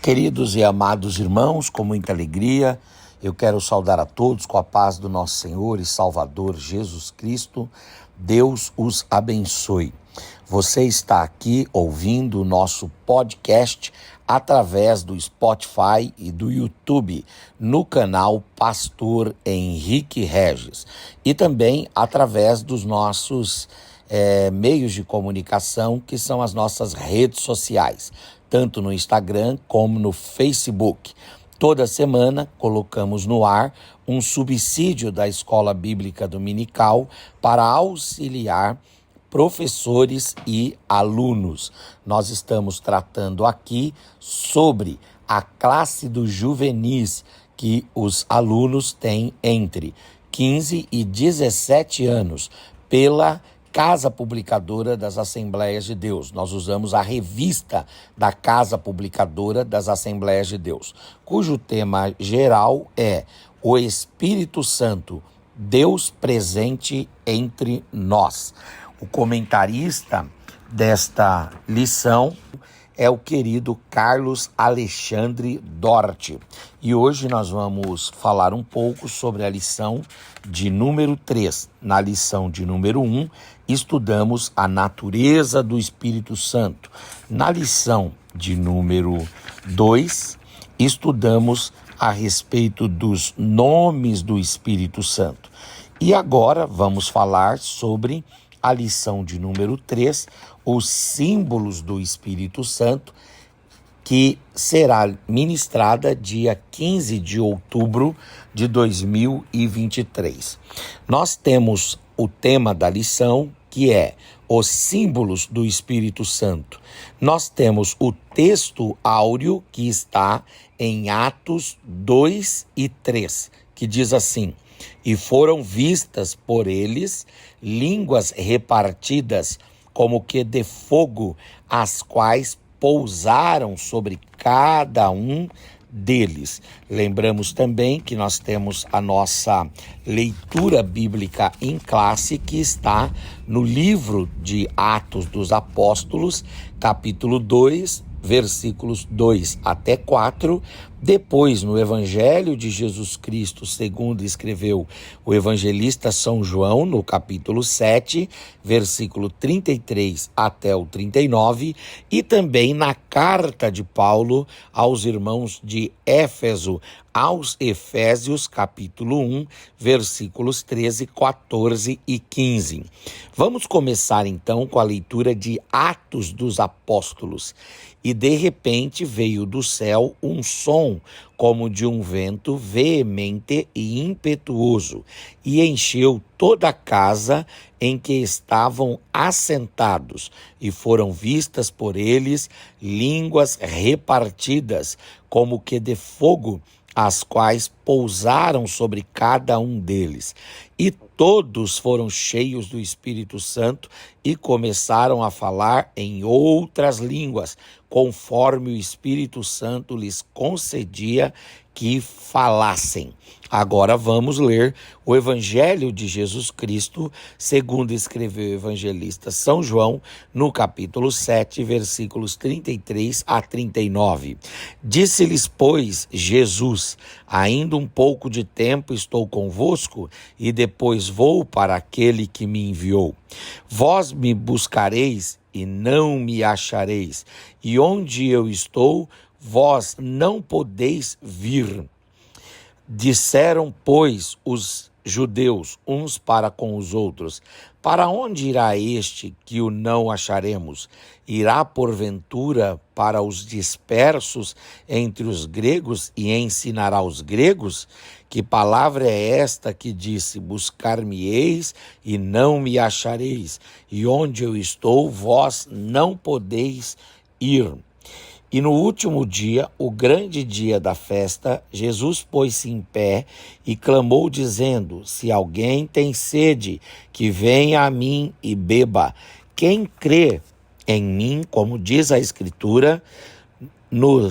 Queridos e amados irmãos, com muita alegria, eu quero saudar a todos com a paz do nosso Senhor e Salvador Jesus Cristo. Deus os abençoe. Você está aqui ouvindo o nosso podcast através do Spotify e do YouTube, no canal Pastor Henrique Regis, e também através dos nossos meios de comunicação, que são as nossas redes sociais, tanto no Instagram como no Facebook. Toda semana colocamos no ar um subsídio da Escola Bíblica Dominical para auxiliar professores e alunos. Nós estamos tratando aqui sobre a classe dos juvenis que os alunos têm entre 15 e 17 anos pela Casa Publicadora das Assembleias de Deus. Nós usamos a revista da Casa Publicadora das Assembleias de Deus, cujo tema geral é o Espírito Santo, Deus presente entre nós. O comentarista desta lição é o querido Carlos Alexandre Dorte. E hoje nós vamos falar um pouco sobre a lição de número 3. Na lição de número 1, estudamos a natureza do Espírito Santo. Na lição de número 2, estudamos a respeito dos nomes do Espírito Santo. E agora vamos falar sobre a lição de número 3, os símbolos do Espírito Santo, que será ministrada dia 15 de outubro de 2023. Nós temos o tema da lição, que é os símbolos do Espírito Santo. Nós temos o texto áureo, que está em Atos 2 e 3, que diz assim: e foram vistas por eles línguas repartidas como que de fogo, as quais pousaram sobre cada um deles. Lembramos também que nós temos a nossa leitura bíblica em classe, que está no livro de Atos dos Apóstolos, capítulo 2, versículos 2 até 4, depois no Evangelho de Jesus Cristo, segundo escreveu o evangelista São João, no capítulo 7, versículo 33 até o 39, e também na carta de Paulo aos irmãos de Éfeso, aos Efésios, capítulo 1, versículos 13, 14 e 15. Vamos começar então com a leitura de Atos dos Apóstolos. E de repente veio do céu um som como de um vento veemente e impetuoso, e encheu toda a casa em que estavam assentados, e foram vistas por eles línguas repartidas, como que de fogo, as quais pousaram sobre cada um deles. E todos foram cheios do Espírito Santo e começaram a falar em outras línguas, conforme o Espírito Santo lhes concedia que falassem. Agora vamos ler o Evangelho de Jesus Cristo, segundo escreveu o evangelista São João, no capítulo 7, versículos 33 a 39. Disse-lhes, pois, Jesus: ainda um pouco de tempo estou convosco, e depois vou para aquele que me enviou. Vós me buscareis e não me achareis, e onde eu estou, vós não podeis vir. Disseram, pois, os judeus uns para com os outros: para onde irá este que o não acharemos? Irá porventura para os dispersos entre os gregos e ensinará os gregos? Que palavra é esta que disse: buscar-me-eis e não me achareis, e onde eu estou, vós não podeis ir. E no último dia, o grande dia da festa, Jesus pôs-se em pé e clamou, dizendo: se alguém tem sede, que venha a mim e beba. Quem crê em mim, como diz a Escritura, no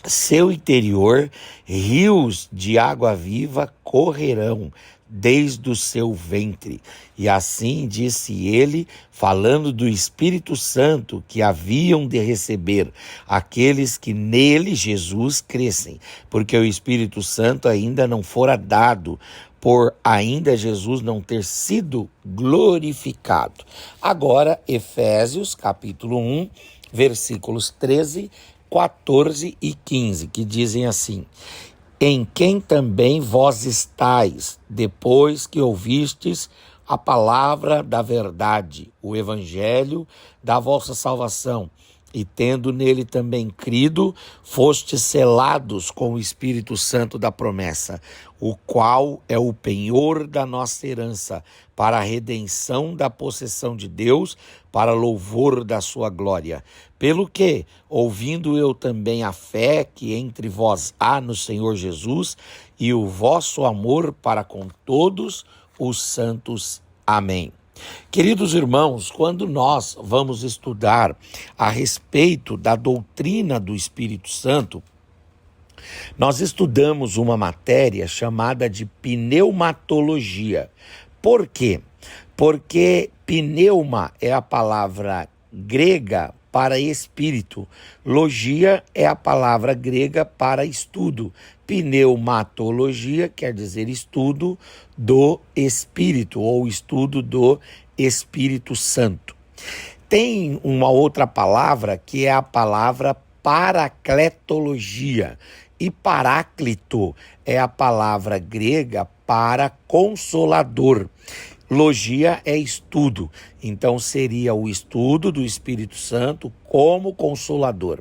seu interior rios de água viva correrão. desde o seu ventre. E assim disse ele, falando do Espírito Santo que haviam de receber aqueles que nele, Jesus, crescem, porque o Espírito Santo ainda não fora dado, por ainda Jesus não ter sido glorificado. Agora, Efésios, capítulo 1, versículos 13, 14 e 15, que dizem assim: em quem também vós estáis, depois que ouvistes a palavra da verdade, o evangelho da vossa salvação, e tendo nele também crido, fostes selados com o Espírito Santo da promessa, o qual é o penhor da nossa herança, para a redenção da possessão de Deus, para louvor da sua glória. Pelo que, ouvindo eu também a fé que entre vós há no Senhor Jesus, e o vosso amor para com todos os santos. Amém. Queridos irmãos, quando nós vamos estudar a respeito da doutrina do Espírito Santo, nós estudamos uma matéria chamada de pneumatologia. Por quê? Porque pneuma é a palavra grega para espírito, logia é a palavra grega para estudo. Pneumatologia quer dizer estudo do Espírito ou estudo do Espírito Santo. Tem uma outra palavra que é a palavra paracletologia. E paráclito é a palavra grega para consolador. Logia é estudo, então seria o estudo do Espírito Santo como consolador.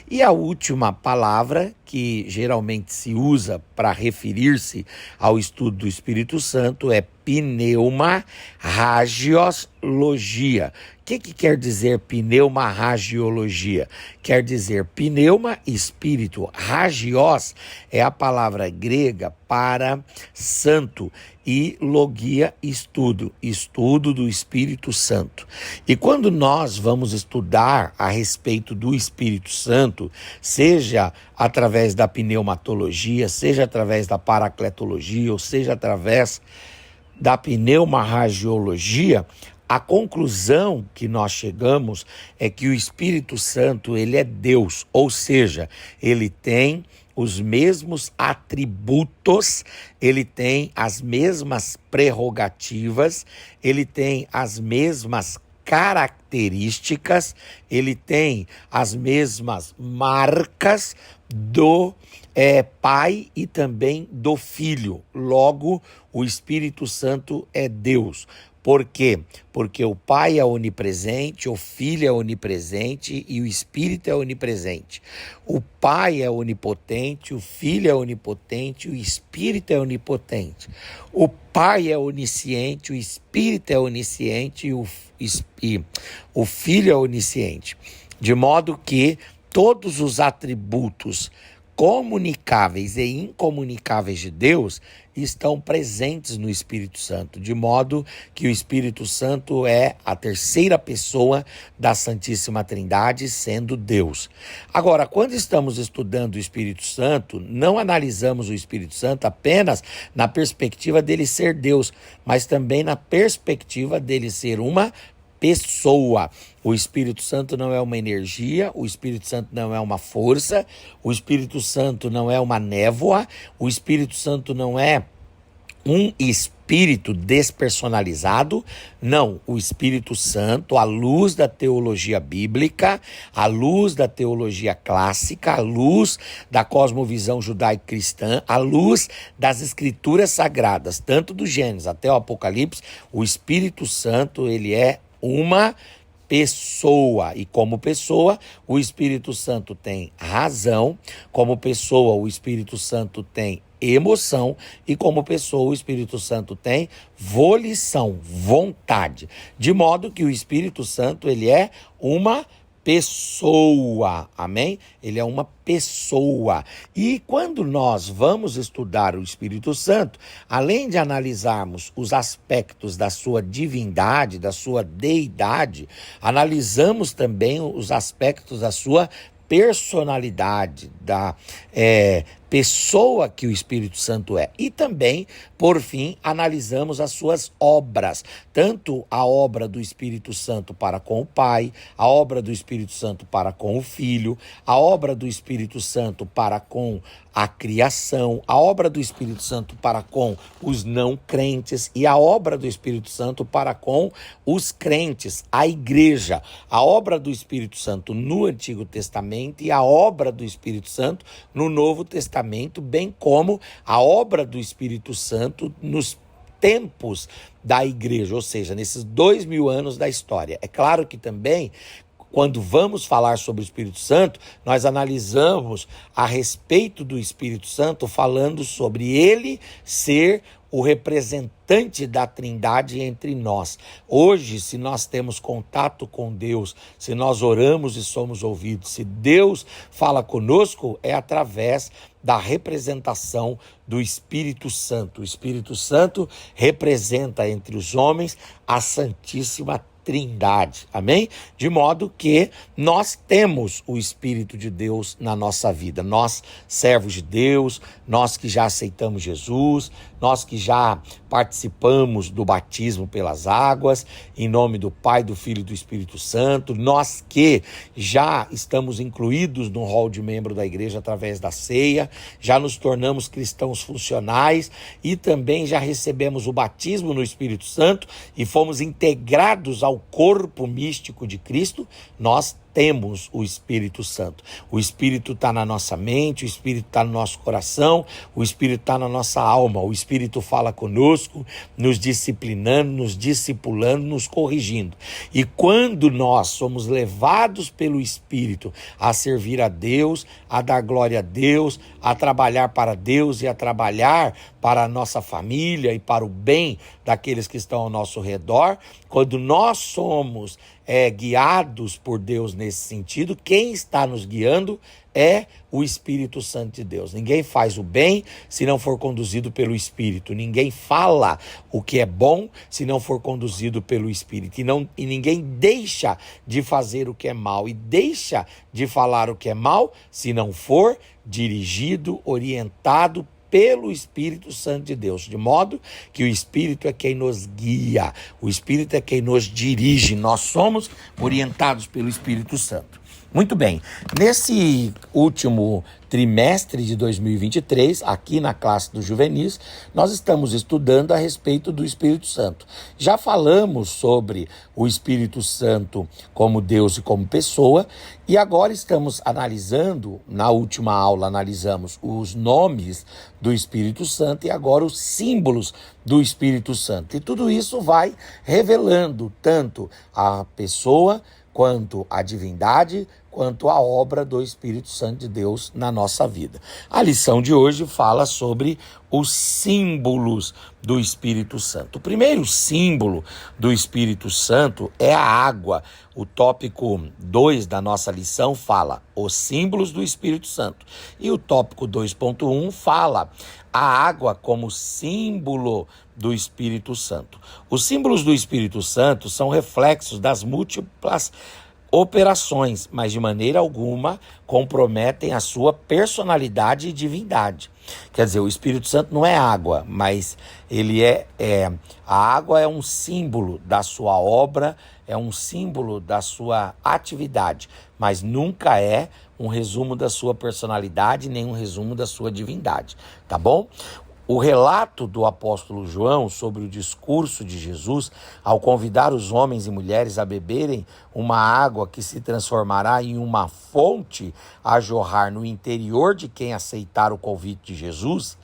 E a última palavra que geralmente se usa para referir-se ao estudo do Espírito Santo é pneumarragiologia. O que quer dizer pneumarragiologia? Quer dizer pneuma, espírito, ragios é a palavra grega para santo e logia, estudo do Espírito Santo. E quando nós vamos estudar a respeito do Espírito Santo, seja através da pneumatologia, seja através da paracletologia, ou seja através da pneumarragiologia, a conclusão que nós chegamos é que o Espírito Santo, ele é Deus, ou seja, ele tem os mesmos atributos, ele tem as mesmas prerrogativas, ele tem as mesmas características, ele tem as mesmas marcas do Pai e também do Filho. Logo, o Espírito Santo é Deus. Por quê? Porque o Pai é onipresente, o Filho é onipresente e o Espírito é onipresente. O Pai é onipotente, o Filho é onipotente, o Espírito é onipotente. O Pai é onisciente, o Espírito é onisciente e o Filho é onisciente. De modo que todos os atributos comunicáveis e incomunicáveis de Deus estão presentes no Espírito Santo, de modo que o Espírito Santo é a terceira pessoa da Santíssima Trindade, sendo Deus. Agora, quando estamos estudando o Espírito Santo, não analisamos o Espírito Santo apenas na perspectiva dele ser Deus, mas também na perspectiva dele ser uma pessoa. O Espírito Santo não é uma energia, o Espírito Santo não é uma força, o Espírito Santo não é uma névoa, o Espírito Santo não é um espírito despersonalizado. Não, o Espírito Santo, à luz da teologia bíblica, à luz da teologia clássica, à luz da cosmovisão judaico-cristã, à luz das escrituras sagradas, tanto do Gênesis até o Apocalipse, o Espírito Santo, ele é uma pessoa, e como pessoa, o Espírito Santo tem razão, como pessoa, o Espírito Santo tem emoção, e como pessoa, o Espírito Santo tem volição, vontade, de modo que o Espírito Santo, ele é uma pessoa, amém? Ele é uma pessoa. E quando nós vamos estudar o Espírito Santo, além de analisarmos os aspectos da sua divindade, da sua deidade, analisamos também os aspectos da sua personalidade, da pessoa que o Espírito Santo é. E também, por fim, analisamos as suas obras, tanto a obra do Espírito Santo para com o Pai, a obra do Espírito Santo para com o Filho, a obra do Espírito Santo para com a criação, a obra do Espírito Santo para com os não crentes e a obra do Espírito Santo para com os crentes, a igreja, a obra do Espírito Santo no Antigo Testamento e a obra do Espírito Santo no Novo Testamento, bem como a obra do Espírito Santo nos tempos da igreja, ou seja, nesses 2000 anos da história. É claro que também, quando vamos falar sobre o Espírito Santo, nós analisamos a respeito do Espírito Santo, falando sobre ele ser o representante da Trindade entre nós. Hoje, se nós temos contato com Deus, se nós oramos e somos ouvidos, se Deus fala conosco, é através da representação do Espírito Santo. O Espírito Santo representa entre os homens a Santíssima Trindade, amém? De modo que nós temos o Espírito de Deus na nossa vida, nós servos de Deus, nós que já aceitamos Jesus, nós que já participamos do batismo pelas águas, em nome do Pai, do Filho e do Espírito Santo, nós que já estamos incluídos no rol de membro da igreja através da ceia, já nos tornamos cristãos funcionais e também já recebemos o batismo no Espírito Santo e fomos integrados ao corpo místico de Cristo, nós temos o Espírito Santo. O Espírito está na nossa mente, o Espírito está no nosso coração, o Espírito está na nossa alma. O Espírito fala conosco, nos disciplinando, nos discipulando, nos corrigindo. E quando nós somos levados pelo Espírito a servir a Deus, a dar glória a Deus, a trabalhar para Deus e a trabalhar para a nossa família e para o bem daqueles que estão ao nosso redor, quando nós somos guiados por Deus nesse sentido, quem está nos guiando é o Espírito Santo de Deus. Ninguém faz o bem se não for conduzido pelo Espírito. Ninguém fala o que é bom se não for conduzido pelo Espírito. E ninguém deixa de fazer o que é mal e deixa de falar o que é mal se não for dirigido, orientado pelo Espírito Santo de Deus, de modo que o Espírito é quem nos guia, o Espírito é quem nos dirige, nós somos orientados pelo Espírito Santo. Muito bem, nesse último trimestre de 2023, aqui na classe dos juvenis, nós estamos estudando a respeito do Espírito Santo. Já falamos sobre o Espírito Santo como Deus e como pessoa, e agora estamos analisando, na última aula analisamos os nomes do Espírito Santo e agora os símbolos do Espírito Santo. E tudo isso vai revelando tanto a pessoa, quanto a divindade, quanto a obra do Espírito Santo de Deus na nossa vida. A lição de hoje fala sobre os símbolos do Espírito Santo. O primeiro símbolo do Espírito Santo é a água. O tópico 2 da nossa lição fala os símbolos do Espírito Santo. E o tópico 2.1 fala a água como símbolo do Espírito Santo. Os símbolos do Espírito Santo são reflexos das múltiplas operações, mas de maneira alguma comprometem a sua personalidade e divindade. Quer dizer, o Espírito Santo não é água, mas ele a água é um símbolo da sua obra, é um símbolo da sua atividade, mas nunca é um resumo da sua personalidade, nem um resumo da sua divindade, tá bom? O relato do apóstolo João sobre o discurso de Jesus ao convidar os homens e mulheres a beberem uma água que se transformará em uma fonte a jorrar no interior de quem aceitar o convite de Jesus,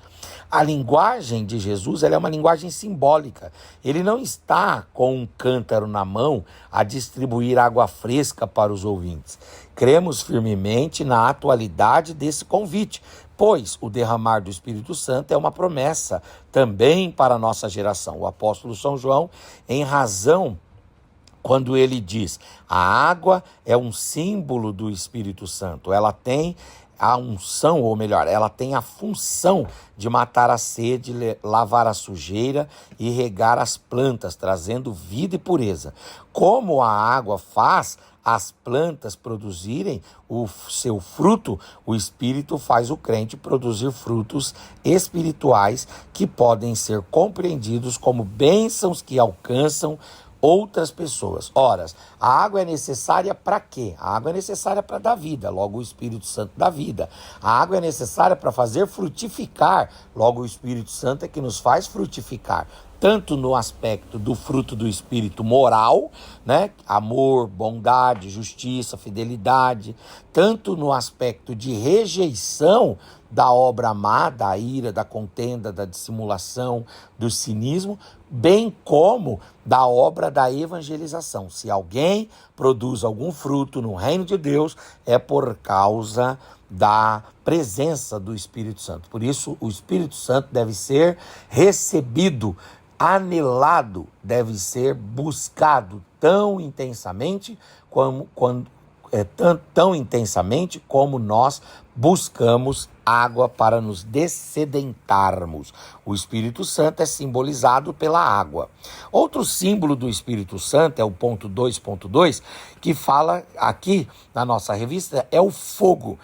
a linguagem de Jesus ela é uma linguagem simbólica. Ele não está com um cântaro na mão a distribuir água fresca para os ouvintes. Cremos firmemente na atualidade desse convite, pois o derramar do Espírito Santo é uma promessa também para a nossa geração. O apóstolo São João, em razão, quando ele diz, a água é um símbolo do Espírito Santo, ela tem a unção, ou melhor, ela tem a função de matar a sede, lavar a sujeira e regar as plantas, trazendo vida e pureza. Como a água faz, as plantas produzirem o seu fruto, o Espírito faz o crente produzir frutos espirituais que podem ser compreendidos como bênçãos que alcançam outras pessoas. Ora, a água é necessária para quê? A água é necessária para dar vida, logo o Espírito Santo dá vida. A água é necessária para fazer frutificar, logo o Espírito Santo é que nos faz frutificar. Tanto no aspecto do fruto do Espírito moral, né? Amor, bondade, justiça, fidelidade, tanto no aspecto de rejeição da obra má, da ira, da contenda, da dissimulação, do cinismo, bem como da obra da evangelização. Se alguém produz algum fruto no reino de Deus, é por causa da presença do Espírito Santo. Por isso, o Espírito Santo deve ser recebido, anelado, deve ser buscado tão intensamente tão intensamente como nós buscamos água para nos dessedentarmos. O Espírito Santo é simbolizado pela água. Outro símbolo do Espírito Santo é o ponto 2.2, que fala aqui na nossa revista, é o fogo.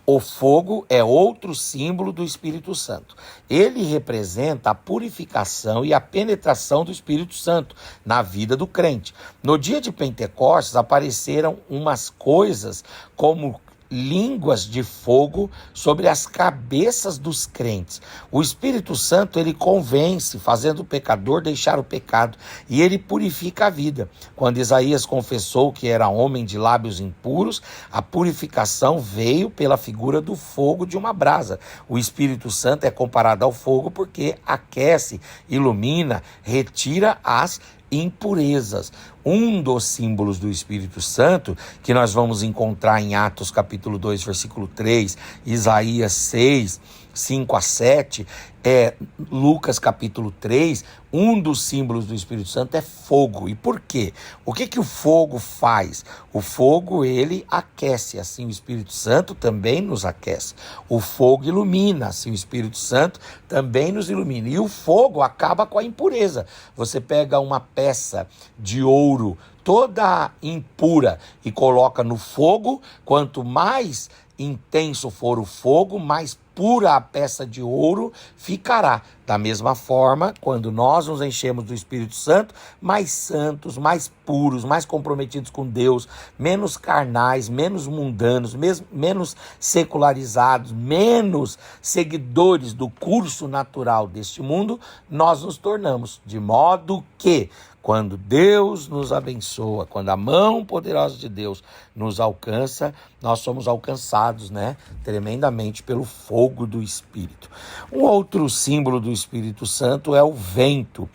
O fogo é outro símbolo do Espírito Santo. Ele representa a purificação e a penetração do Espírito Santo na vida do crente. No dia de Pentecostes apareceram umas coisas como línguas de fogo sobre as cabeças dos crentes. O Espírito Santo, ele convence, fazendo o pecador deixar o pecado, e ele purifica a vida. Quando Isaías confessou que era homem de lábios impuros, a purificação veio pela figura do fogo de uma brasa. O Espírito Santo é comparado ao fogo porque aquece, ilumina, retira as impurezas. Um dos símbolos do Espírito Santo, que nós vamos encontrar em Atos capítulo 2, versículo 3, Isaías 6, 5 a 7, Lucas capítulo 3, um dos símbolos do Espírito Santo é fogo. E por quê? O que o fogo faz? O fogo, ele aquece, assim o Espírito Santo também nos aquece. O fogo ilumina, assim o Espírito Santo também nos ilumina. E o fogo acaba com a impureza. Você pega uma peça de ouro toda impura e coloca no fogo, quanto mais intenso for o fogo, mais pura a peça de ouro ficará. Da mesma forma, quando nós nos enchemos do Espírito Santo, mais santos, mais puros, mais comprometidos com Deus, menos carnais, menos mundanos, menos secularizados, menos seguidores do curso natural deste mundo, nós nos tornamos, de modo que quando Deus nos abençoa, quando a mão poderosa de Deus nos alcança, nós somos alcançados, tremendamente pelo fogo do Espírito. Um outro símbolo do Espírito Santo é o vento.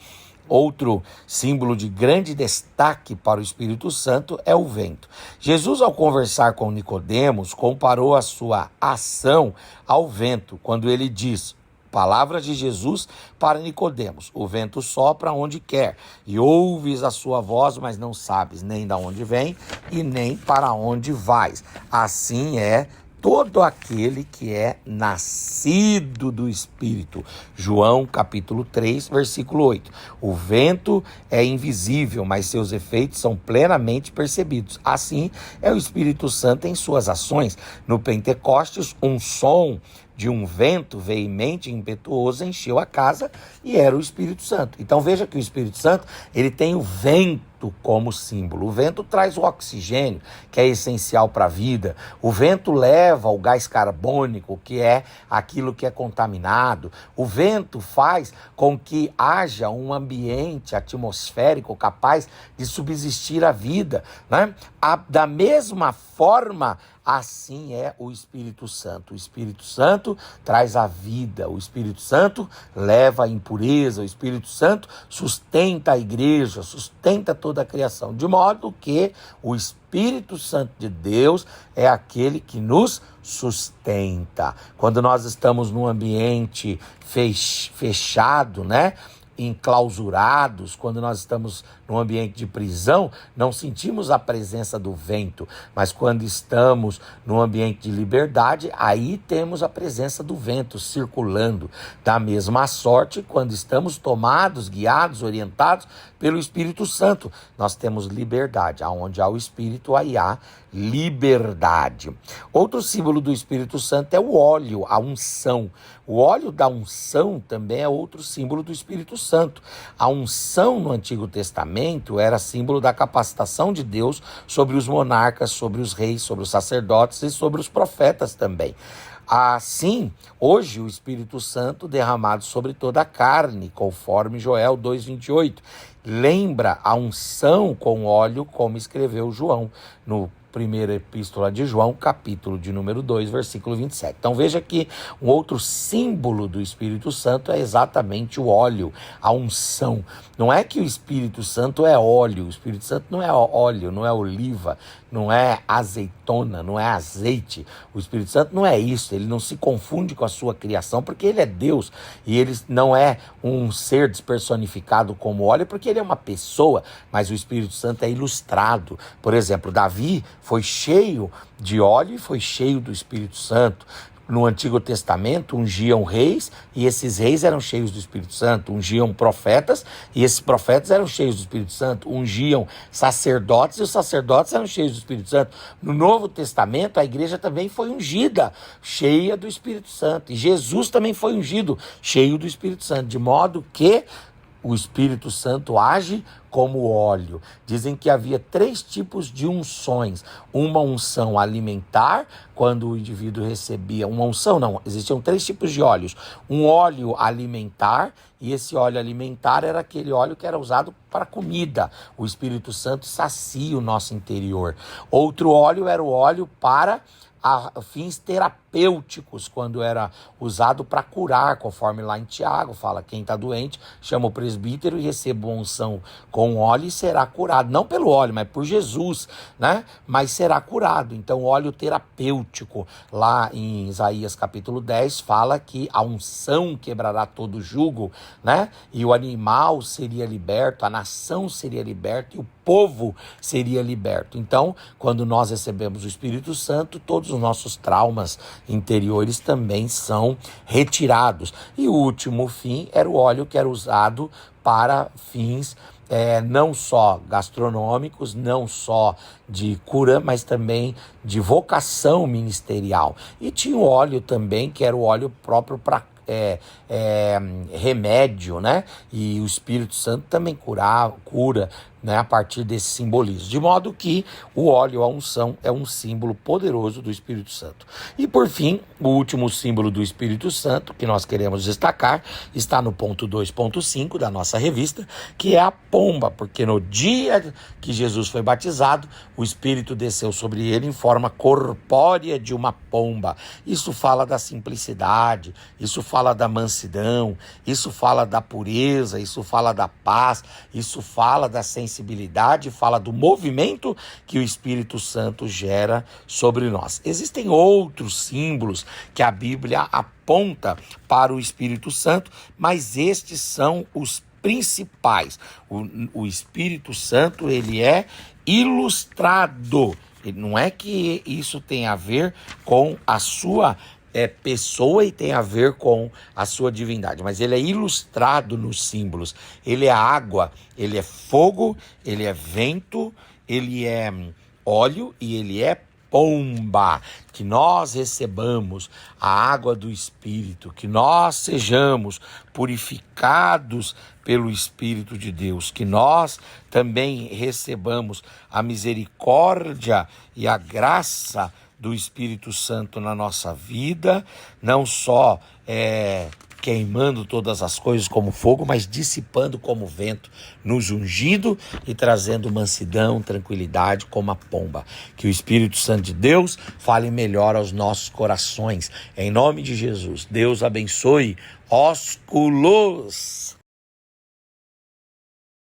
Outro símbolo de grande destaque para o Espírito Santo é o vento. Jesus, ao conversar com Nicodemos, comparou a sua ação ao vento, quando ele diz: palavras de Jesus para Nicodemos: o vento sopra onde quer, e ouves a sua voz, mas não sabes nem de onde vem e nem para onde vais. Assim é todo aquele que é nascido do Espírito. João capítulo 3, versículo 8. O vento é invisível, mas seus efeitos são plenamente percebidos. Assim é o Espírito Santo em suas ações. No Pentecostes, um som de um vento veemente e impetuoso encheu a casa e era o Espírito Santo. Então veja que o Espírito Santo, ele tem o vento como símbolo. O vento traz o oxigênio, que é essencial para a vida. O vento leva o gás carbônico, que é aquilo que é contaminado. O vento faz com que haja um ambiente atmosférico capaz de subsistir a vida, Da mesma forma, assim é o Espírito Santo. O Espírito Santo traz a vida, o Espírito Santo leva a impureza, o Espírito Santo sustenta a igreja, sustenta toda a criação, de modo que o Espírito Santo de Deus é aquele que nos sustenta. Quando nós estamos num ambiente fechado, enclausurados, quando nós estamos num ambiente de prisão, não sentimos a presença do vento, mas quando estamos num ambiente de liberdade, aí temos a presença do vento circulando. Da mesma sorte, quando estamos tomados, guiados, orientados pelo Espírito Santo, nós temos liberdade. Aonde há o Espírito, aí há liberdade. Outro símbolo do Espírito Santo é o óleo, a unção. O óleo da unção também é outro símbolo do Espírito Santo. A unção no Antigo Testamento era símbolo da capacitação de Deus sobre os monarcas, sobre os reis, sobre os sacerdotes e sobre os profetas também. Assim, hoje o Espírito Santo derramado sobre toda a carne, conforme Joel 2,28. Lembra a unção com óleo, como escreveu João no primeira epístola de João, capítulo de número 2, versículo 27. Então veja que um outro símbolo do Espírito Santo é exatamente o óleo, a unção. Não é que o Espírito Santo é óleo, o Espírito Santo não é óleo, não é oliva, não é azeitona, não é azeite. O Espírito Santo não é isso, ele não se confunde com a sua criação, porque ele é Deus, e ele não é um ser despersonificado como óleo, porque ele é uma pessoa, mas o Espírito Santo é ilustrado. Por exemplo, Davi foi cheio de óleo e foi cheio do Espírito Santo. No Antigo Testamento ungiam reis e esses reis eram cheios do Espírito Santo, ungiam profetas e esses profetas eram cheios do Espírito Santo, ungiam sacerdotes e os sacerdotes eram cheios do Espírito Santo. No Novo Testamento a igreja também foi ungida, cheia do Espírito Santo, e Jesus também foi ungido, cheio do Espírito Santo, de modo que o Espírito Santo age como óleo. Dizem que havia 3 tipos de unções. Uma unção alimentar, quando o indivíduo recebia... Uma unção não, existiam 3 tipos de óleos. Um óleo alimentar, e esse óleo alimentar era aquele óleo que era usado para comida. O Espírito Santo sacia o nosso interior. Outro óleo era o óleo para fins terapêuticos, quando era usado para curar, conforme lá em Tiago fala, quem está doente chama o presbítero e receba uma unção com óleo e será curado, não pelo óleo, mas por Jesus, né? Mas será curado. Então óleo terapêutico, lá em Isaías capítulo 10 fala que a unção quebrará todo jugo, né? E o animal seria liberto, a nação seria liberta e o povo seria liberto. Então, quando nós recebemos o Espírito Santo, todos os nossos traumas interiores também são retirados. E o último fim era o óleo que era usado para fins não só gastronômicos, não só de cura, mas também de vocação ministerial. E tinha o óleo também, que era o óleo próprio para remédio, né? E o Espírito Santo também cura, né, a partir desse simbolismo. De modo que o óleo, a unção, é um símbolo poderoso do Espírito Santo. E por fim, o último símbolo do Espírito Santo que nós queremos destacar está no ponto 2.5 da nossa revista, que é a pomba, porque no dia que Jesus foi batizado, o Espírito desceu sobre ele em forma corpórea de uma pomba. Isso fala da simplicidade, isso fala da mansidão, isso fala da pureza, isso fala da paz, isso fala da sensibilidade, fala do movimento que o Espírito Santo gera sobre nós. Existem outros símbolos que a Bíblia aponta para o Espírito Santo, mas estes são os principais. O Espírito Santo, ele é ilustrado. Não é que isso tem a ver com a sua pessoa e tem a ver com a sua divindade, mas ele é ilustrado nos símbolos. Ele é água, ele é fogo, ele é vento, ele é óleo e ele é pomba. Que nós recebamos a água do Espírito, que nós sejamos purificados pelo Espírito de Deus, que nós também recebamos a misericórdia e a graça do Espírito Santo na nossa vida, não só queimando todas as coisas como fogo, mas dissipando como vento, nos ungindo e trazendo mansidão, tranquilidade como a pomba. Que o Espírito Santo de Deus fale melhor aos nossos corações. Em nome de Jesus, Deus abençoe. Ósculos.